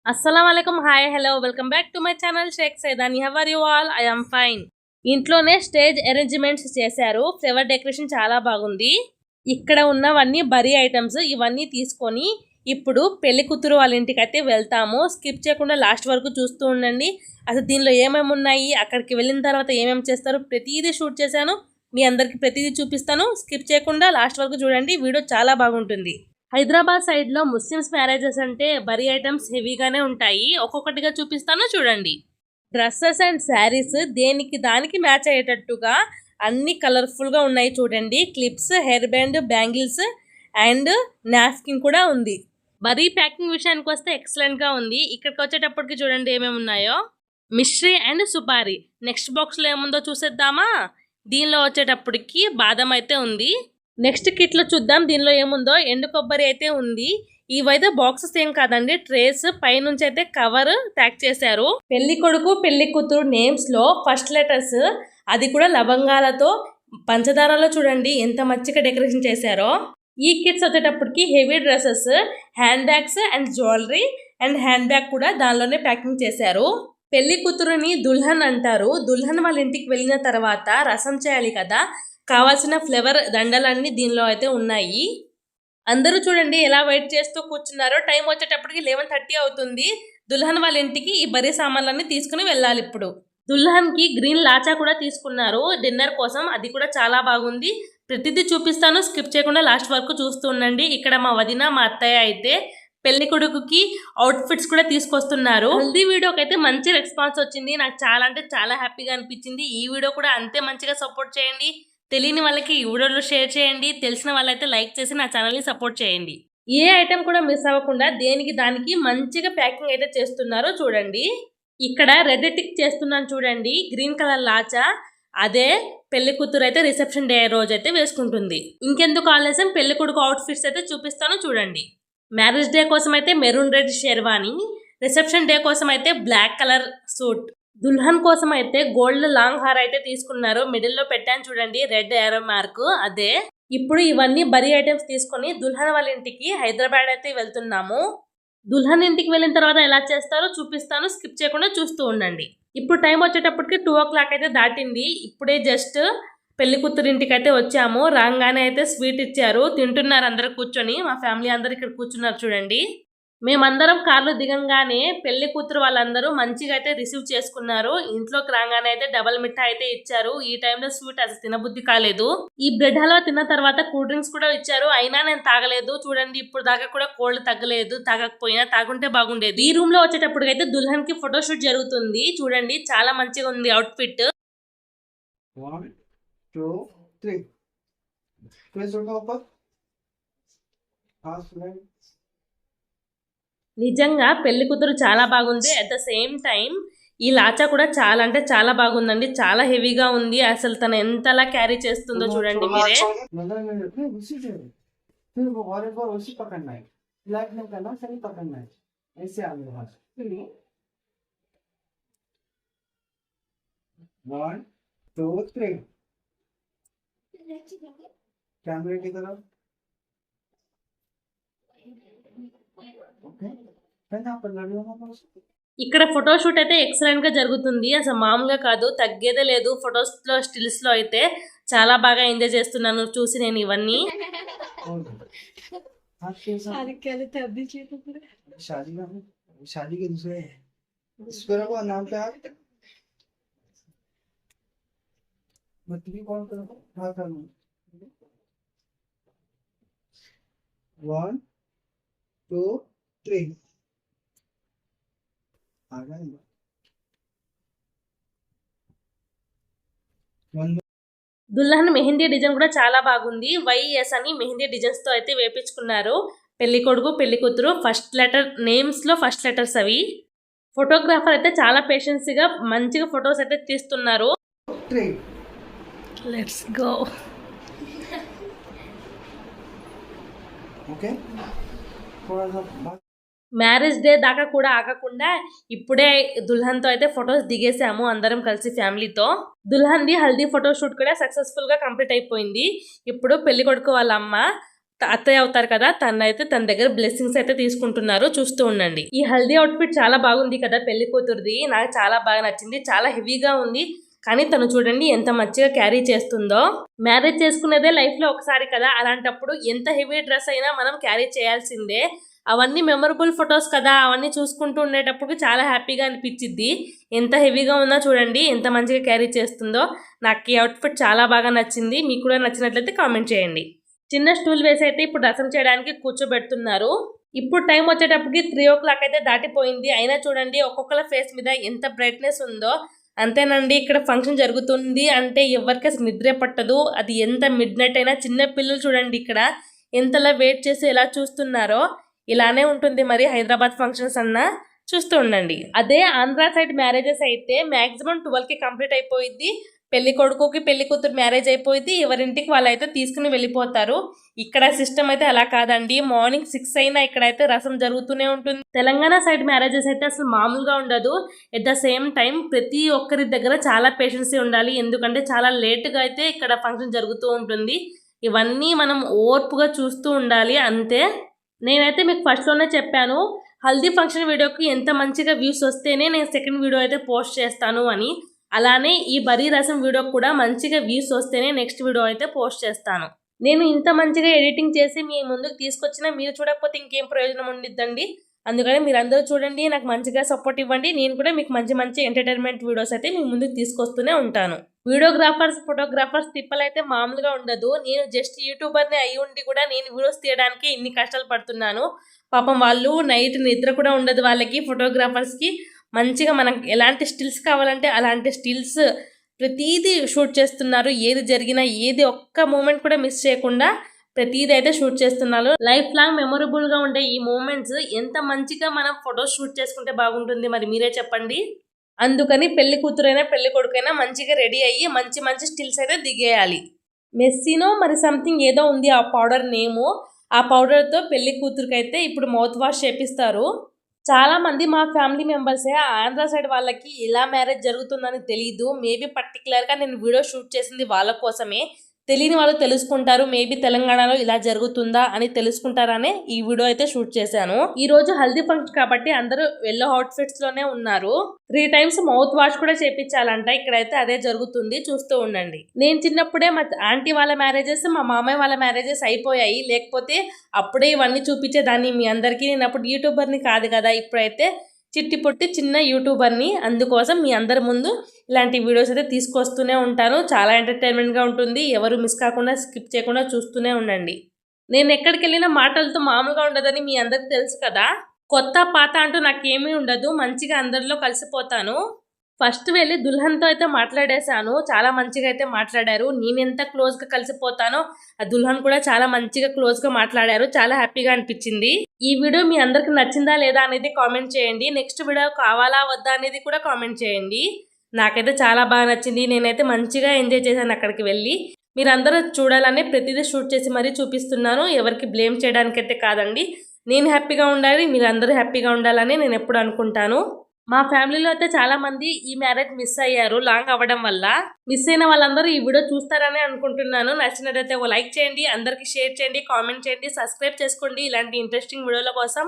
అస్సలాముఅలైకుం. Hi hello welcome back to my channel Shaik Saidani. How are you all? I am fine. ఇంట్లోనే stage arrangements చేశారు. Flower decoration చాలా బాగుంది. ఇక్కడ ఉన్నవన్నీ బరీ ఐటమ్స్. ఇవన్నీ తీసుకొని ఇప్పుడు పెళ్లి కూతురు వాళ్ళ ఇంటికి అయితే వెళ్తాము. స్కిప్ చేయకుండా లాస్ట్ వరకు చూస్తూ ఉండండి. అసలు దీనిలో ఏమేమి ఉన్నాయి, అక్కడికి వెళ్ళిన తర్వాత ఏమేమి చేస్తారు, ప్రతిదీ షూట్ చేశాను. మీ అందరికి ప్రతిదీ చూపిస్తాను. స్కిప్ చేయకుండా లాస్ట్ వరకు చూడండి. వీడియో చాలా బాగుంటుంది. హైదరాబాద్ సైడ్లో ముస్లిమ్స్ మ్యారేజెస్ అంటే బరీ ఐటమ్స్ హెవీగానే ఉంటాయి. ఒక్కొక్కటిగా చూపిస్తాను చూడండి. డ్రెస్సెస్ అండ్ శారీస్ దేనికి దానికి మ్యాచ్ అయ్యేటట్టుగా అన్ని కలర్ఫుల్గా ఉన్నాయి చూడండి. Clips, hair band, bangles and napkin కూడా ఉంది. బరీ ప్యాకింగ్ విషయానికి వస్తే ఎక్సలెంట్గా ఉంది. ఇక్కడికి వచ్చేటప్పటికి చూడండి ఏమేమి ఉన్నాయో. మిశ్రీ అండ్ సుపారీ. నెక్స్ట్ బాక్స్లో ఏముందో చూసేద్దామా. దీనిలో వచ్చేటప్పటికి బాదం అయితే ఉంది. నెక్స్ట్ కిట్లో చూద్దాం దీనిలో ఏముందో. ఎండు కొబ్బరి అయితే ఉంది. ఇవైతే బాక్సెస్ ఏం కాదండి, ట్రేస్. పైనుంచి అయితే కవర్ ప్యాక్ చేశారు. పెళ్లి కొడుకు పెళ్లి కూతురు నేమ్స్ లో ఫస్ట్ లెటర్స్, అది కూడా లవంగాలతో పంచదారలో చూడండి ఎంత మంచిగా డెకరేషన్ చేశారో. ఈ కిట్స్ వచ్చేటప్పటికి heavy dresses, hand bags and jewellery and hand bag కూడా దానిలోనే ప్యాకింగ్ చేశారు. పెళ్లి కూతురుని దుల్హన్ అంటారు. దుల్హన్ వాళ్ళ ఇంటికి వెళ్ళిన తర్వాత రసం చేయాలి కదా, కావాల్సిన ఫ్లేవర్ దండలన్నీ దీనిలో అయితే ఉన్నాయి. అందరూ చూడండి ఎలా వెయిట్ చేస్తూ కూర్చున్నారో. టైం వచ్చేటప్పటికి 11:30 అవుతుంది. దుల్హన్ వాళ్ళ ఇంటికి ఈ బరీ సామాన్లన్నీ తీసుకుని వెళ్ళాలి. ఇప్పుడు దుల్హన్కి గ్రీన్ లాచా కూడా తీసుకున్నారు డిన్నర్ కోసం. అది కూడా చాలా బాగుంది. ప్రతిదీ చూపిస్తాను, స్కిప్ చేయకుండా లాస్ట్ వరకు చూస్తూ ఉండండి. ఇక్కడ మా వదిన మా అత్తయ్య అయితే పెళ్లి కొడుకుకి అవుట్ఫిట్స్ కూడా తీసుకొస్తున్నారు. హల్దీ వీడియోకి అయితే మంచి రెస్పాన్స్ వచ్చింది. నాకు చాలా అంటే చాలా హ్యాపీగా అనిపించింది. ఈ వీడియో కూడా అంతే మంచిగా సపోర్ట్ చేయండి. తెలియని వాళ్ళకి ఈ వీడియోలో షేర్ చేయండి. తెలిసిన వాళ్ళైతే లైక్ చేసి నా ఛానల్ని సపోర్ట్ చేయండి. ఏ ఐటెం కూడా మిస్ అవ్వకుండా దేనికి దానికి మంచిగా ప్యాకింగ్ అయితే చేస్తున్నారో చూడండి. ఇక్కడ రెడ్ టిక్ చేస్తున్నాను చూడండి. గ్రీన్ కలర్ లాచా, అదే పెళ్లి కూతురు అయితే రిసెప్షన్ డే రోజు అయితే వేసుకుంటుంది. ఇంకెందుకు ఆలస్యం, పెళ్లి కొడుకు అవుట్ఫిట్స్ అయితే చూపిస్తాను చూడండి. మ్యారేజ్ డే కోసం అయితే maroon red sherwani, reception day కోసం అయితే బ్లాక్ కలర్ సూట్, దుల్హన్ కోసం అయితే గోల్డ్ లాంగ్ హార్ అయితే తీసుకున్నారు. మిడిల్ లో పెట్టాను చూడండి రెడ్ ఏరో మార్క్, అదే. ఇప్పుడు ఇవన్నీ బరీ ఐటమ్స్ తీసుకొని దుల్హన్ వాళ్ళ ఇంటికి హైదరాబాద్ అయితే వెళ్తున్నాము. దుల్హన్ ఇంటికి వెళ్ళిన తర్వాత ఎలా చేస్తారో చూపిస్తాను, స్కిప్ చేయకుండా చూస్తూ ఉండండి. ఇప్పుడు టైం వచ్చేటప్పటికి 2 o'clock అయితే దాటింది. ఇప్పుడే జస్ట్ పెళ్లి కూతురు ఇంటికి అయితే వచ్చాము. రాగానే అయితే స్వీట్ ఇచ్చారు, తింటున్నారు అందరు కూర్చొని. మా ఫ్యామిలీ అందరు ఇక్కడ కూర్చున్నారు చూడండి. మేమందరం కార్లో దిగంగానే పెళ్లి కూతురు వాళ్ళందరూ మంచిగా అయితే రిసీవ్ చేసుకున్నారు. ఇంట్లోకి రాగానే అయితే డబల్ మిఠా అయితే ఇచ్చారు. ఈ టైంలో స్వీట్ అసలు తినబుద్ధి కాలేదు. ఈ బ్రెడ్ హల్వా తిన్న తర్వాత కూల్ డ్రింక్స్ కూడా ఇచ్చారు. అయినా నేను తాగలేదు. చూడండి ఇప్పుడు దాకా కూడా కోల్డ్ తగ్గలేదు. తాగకపోయినా తాగుంటే బాగుండేది. ఈ రూమ్ లో వచ్చేటప్పుడు అయితే దుల్హన్ కి ఫోటోషూట్ జరుగుతుంది. చూడండి చాలా మంచిగా ఉంది out fit. 1 2 3 please open fast line. నిజంగా పెళ్లి కూతురు చాలా బాగుంది. అట్ ద సేమ్ టైం ఈ లాచా కూడా చాలా అంటే చాలా బాగుందండి. చాలా హెవీగా ఉంది. అసలు తను ఎంతలా క్యారీ చేస్తుందో చూడండి మీరే. कैमरे की तरफ ఇక్కడ ఫోటోషూట్ అయితే ఎక్సలెంట్ గా జరుగుతుంది. అసలు మామూలుగా కాదు, తగ్గేదే లేదు. ఫొటోస్ లో స్టిల్స్ లో అయితే చాలా బాగా ఎంజాయ్ చేస్తున్నాను చూసి నేను ఇవన్నీ. शादी के दूसरे नाम क्या है? कौन करो? हाँ कर 1 2 3 आ गया। దుల్హన్ మెహందీ డిజైన్ కూడా చాలా బాగుంది. వైఎస్ అని మెహందీ డిజైన్స్ తో అయితే వేపించుకున్నారు. పెళ్లి కొడుకు పెళ్లి కూతురు ఫస్ట్ లెటర్ నేమ్స్ లో ఫస్ట్ లెటర్స్ అవి. ఫోటోగ్రాఫర్ అయితే చాలా పేషెన్స్ గా మంచిగా ఫొటోస్ అయితే తీస్తున్నారు. Let's go. Okay, marriage day దాకా కూడా ఆగకుండా ఇప్పుడే దుల్హన్ తో అయితే ఫొటోస్ దిగేసాము అందరం కలిసి ఫ్యామిలీతో. Dulhan the haldi photo shoot కూడా సక్సెస్ఫుల్ గా కంప్లీట్ అయిపోయింది. ఇప్పుడు పెళ్లి కొడుకు వాళ్ళ అమ్మ అత్తయ్య అవుతారు కదా, తనైతే తన దగ్గర బ్లెస్సింగ్స్ అయితే తీసుకుంటున్నారు. చూస్తూ ఉండండి. ఈ హల్దీ అవుట్ఫిట్ చాలా బాగుంది కదా పెళ్లి కూతురుది. నాకు చాలా బాగా నచ్చింది. చాలా హెవీగా ఉంది. కానీ తను చూడండి ఎంత మంచిగా క్యారీ చేస్తుందో. మ్యారేజ్ చేసుకునేదే లైఫ్ లో ఒకసారి కదా, అలాంటప్పుడు ఎంత హెవీ డ్రెస్ అయినా మనం క్యారీ చేయాల్సిందే. అవన్నీ మెమరబుల్ ఫొటోస్ కదా, అవన్నీ చూసుకుంటూ ఉండేటప్పుడు చాలా హ్యాపీగా అనిపించిద్ది. ఎంత హెవీగా ఉందో చూడండి, ఎంత మంచిగా క్యారీ చేస్తుందో. నాకు ఈ అవుట్ఫిట్ చాలా బాగా నచ్చింది. మీకు కూడా నచ్చినట్లయితే కామెంట్ చేయండి. చిన్న స్టూల్ వేసి అయితే ఇప్పుడు రసం చేయడానికి కూర్చోబెడుతున్నారు. ఇప్పుడు టైం వచ్చేటప్పటికి 3 o'clock అయితే దాటిపోయింది. అయినా చూడండి ఒక్కొక్కల ఫేస్ మీద ఎంత బ్రైట్నెస్ ఉందో. అంతేనండి, ఇక్కడ ఫంక్షన్ జరుగుతుంది అంటే ఎవరికి అసలు నిద్రే పట్టదు. అది ఎంత మిడ్ నైట్ అయినా. చిన్న పిల్లలు చూడండి ఇక్కడ ఎంతలా వెయిట్ చేసి ఎలా చూస్తున్నారో. ఇలానే ఉంటుంది మరి హైదరాబాద్ ఫంక్షన్స్ అన్నా. చూస్తూ ఉండండి. అదే ఆంధ్ర సైడ్ మ్యారేజెస్ అయితే మాక్సిమం 12కి కంప్లీట్ అయిపోయింది. పెళ్లి కొడుకుకి పెళ్లి కూతురు మ్యారేజ్ అయిపోయింది. ఎవరింటికి వాళ్ళైతే తీసుకుని వెళ్ళిపోతారు. ఇక్కడ సిస్టమ్ అయితే అలా కాదండి. మార్నింగ్ 6 అయినా ఇక్కడైతే రసం జరుగుతూనే ఉంటుంది. తెలంగాణ సైడ్ మ్యారేజెస్ అయితే అసలు మామూలుగా ఉండదు. ఎట్ ద సేమ్ టైం ప్రతి ఒక్కరి దగ్గర చాలా పేషెన్సీ ఉండాలి. ఎందుకంటే చాలా లేట్గా అయితే ఇక్కడ ఫంక్షన్ జరుగుతూ ఉంటుంది. ఇవన్నీ మనం ఓర్పుగా చూస్తూ ఉండాలి అంతే. నేనైతే మీకు ఫస్ట్లోనే చెప్పాను, హల్దీ ఫంక్షన్ వీడియోకి ఎంత మంచిగా వ్యూస్ వస్తేనే నేను సెకండ్ వీడియో అయితే పోస్ట్ చేస్తాను అని. అలానే ఈ బరీ రసం వీడియోకి కూడా మంచిగా వ్యూస్ వస్తేనే నెక్స్ట్ వీడియో అయితే పోస్ట్ చేస్తాను. నేను ఇంత మంచిగా ఎడిటింగ్ చేసి మీ ముందుకు తీసుకొచ్చినా మీరు చూడకపోతే ఇంకేం ప్రయోజనం ఉండిద్దండి. అందుకని మీరందరూ చూడండి, నాకు మంచిగా సపోర్ట్ ఇవ్వండి. నేను కూడా మీకు మంచి మంచి ఎంటర్టైన్మెంట్ వీడియోస్ అయితే మీ ముందుకు తీసుకొస్తూనే ఉంటాను. వీడియోగ్రాఫర్స్ ఫోటోగ్రాఫర్స్ తిప్పలైతే మామూలుగా ఉండదు. నేను జస్ట్ యూట్యూబర్ని అయి ఉండి కూడా నేను వీడియోస్ తీయడానికి ఇన్ని కష్టాలు పడుతున్నాను. పాపం వాళ్ళు నైట్ నిద్ర కూడా ఉండదు వాళ్ళకి. ఫోటోగ్రాఫర్స్కి మంచిగా మనకు ఎలాంటి స్టిల్స్ కావాలంటే అలాంటి స్టిల్స్ ప్రతిదీ షూట్ చేస్తున్నారు. ఏది జరిగినా ఏది ఒక్క మూమెంట్ కూడా మిస్ చేయకుండా ప్రతిదీ అయితే షూట్ చేస్తున్నారు. లైఫ్ లాంగ్ మెమొరబుల్గా ఉండే ఈ మూమెంట్స్ ఎంత మంచిగా మనం ఫొటోస్ షూట్ చేసుకుంటే బాగుంటుంది, మరి మీరే చెప్పండి. అందుకని పెళ్లి కూతురైనా పెళ్లి కొడుకైనా మంచిగా రెడీ అయ్యి మంచి మంచి స్టిల్స్ అయితే దిగేయాలి. మెస్సీనో మరి సంథింగ్ ఏదో ఉంది ఆ పౌడర్ నేము. ఆ పౌడర్తో పెళ్లి కూతురికి అయితే ఇప్పుడు మౌత్ వాష్ చేపిస్తారు. చాలా మంది మా ఫ్యామిలీ మెంబర్సే ఆంధ్ర సైడ్ వాళ్ళకి ఇలా మ్యారేజ్ జరుగుతుందని తెలీదు. మేబీ పర్టికులర్గా నేను వీడియో షూట్ చేసింది వాళ్ళ కోసమే. తెలియని వాళ్ళు తెలుసుకుంటారు, మేబీ తెలంగాణలో ఇలా జరుగుతుందా అని తెలుసుకుంటారనే ఈ వీడియో అయితే షూట్ చేశాను. ఈ రోజు హల్దీ ఫంక్షన్ కాబట్టి అందరూ ఎల్లో అవుట్ఫిట్స్ లోనే ఉన్నారు. 3 times మౌత్ వాష్ కూడా చేపించాలంట. ఇక్కడైతే అదే జరుగుతుంది. చూస్తూ ఉండండి. నేను చిన్నప్పుడే మా ఆంటీ వాళ్ళ మ్యారేజెస్, మా మామయ్య వాళ్ళ మ్యారేజెస్ అయిపోయాయి. లేకపోతే అప్పుడే ఇవన్నీ చూపించేదాన్ని మీ అందరికీ. నేను అప్పుడు యూట్యూబర్ని కాదు కదా. ఇప్పుడైతే చిట్టి పొట్టి చిన్న యూట్యూబర్ని. అందుకోసం మీ అందరి ముందు ఇలాంటి వీడియోస్ అయితే తీసుకొస్తూనే ఉంటాను. చాలా ఎంటర్టైన్మెంట్గా ఉంటుంది. ఎవరు మిస్ కాకుండా స్కిప్ చేయకుండా చూస్తూనే ఉండండి. నేను ఎక్కడికి వెళ్ళినా మాటలతో మామూలుగా ఉండదని మీ అందరికి తెలుసు కదా. కొత్త పాత అంటూ నాకేమీ ఉండదు. మంచిగా అందరిలో కలిసిపోతాను. ఫస్ట్ వెళ్ళి దుల్హన్తో అయితే మాట్లాడేశాను. చాలా మంచిగా అయితే మాట్లాడారు. నేను ఎంత క్లోజ్గా కలిసిపోతానో ఆ దుల్హన్ కూడా చాలా మంచిగా క్లోజ్గా మాట్లాడారు. చాలా హ్యాపీగా అనిపించింది. ఈ వీడియో మీ అందరికి నచ్చిందా లేదా అనేది కామెంట్ చేయండి. నెక్స్ట్ వీడియో కావాలా వద్దా అనేది కూడా కామెంట్ చేయండి. నాకైతే చాలా బాగా నచ్చింది. నేనైతే మంచిగా ఎంజాయ్ చేశాను అక్కడికి వెళ్ళి. మీరందరూ చూడాలని ప్రతిదీ షూట్ చేసి మరీ చూపిస్తున్నాను. ఎవరికి బ్లేమ్ చేయడానికైతే కాదండి. నేను హ్యాపీగా ఉండాలి, మీరందరూ హ్యాపీగా ఉండాలని నేను ఎప్పుడు అనుకుంటాను. మా ఫ్యామిలీలో అయితే చాలా మంది ఈ మ్యారేజ్ మిస్ అయ్యారు లాంగ్ అవ్వడం వల్ల. మిస్ అయిన వాళ్ళందరూ ఈ వీడియో చూస్తారని అనుకుంటున్నాను. నచ్చినట్లయితే ఒక లైక్ చేయండి, అందరికీ షేర్ చేయండి, కామెంట్ చేయండి, సబ్స్క్రైబ్ చేసుకోండి ఇలాంటి ఇంట్రెస్టింగ్ వీడియోల కోసం.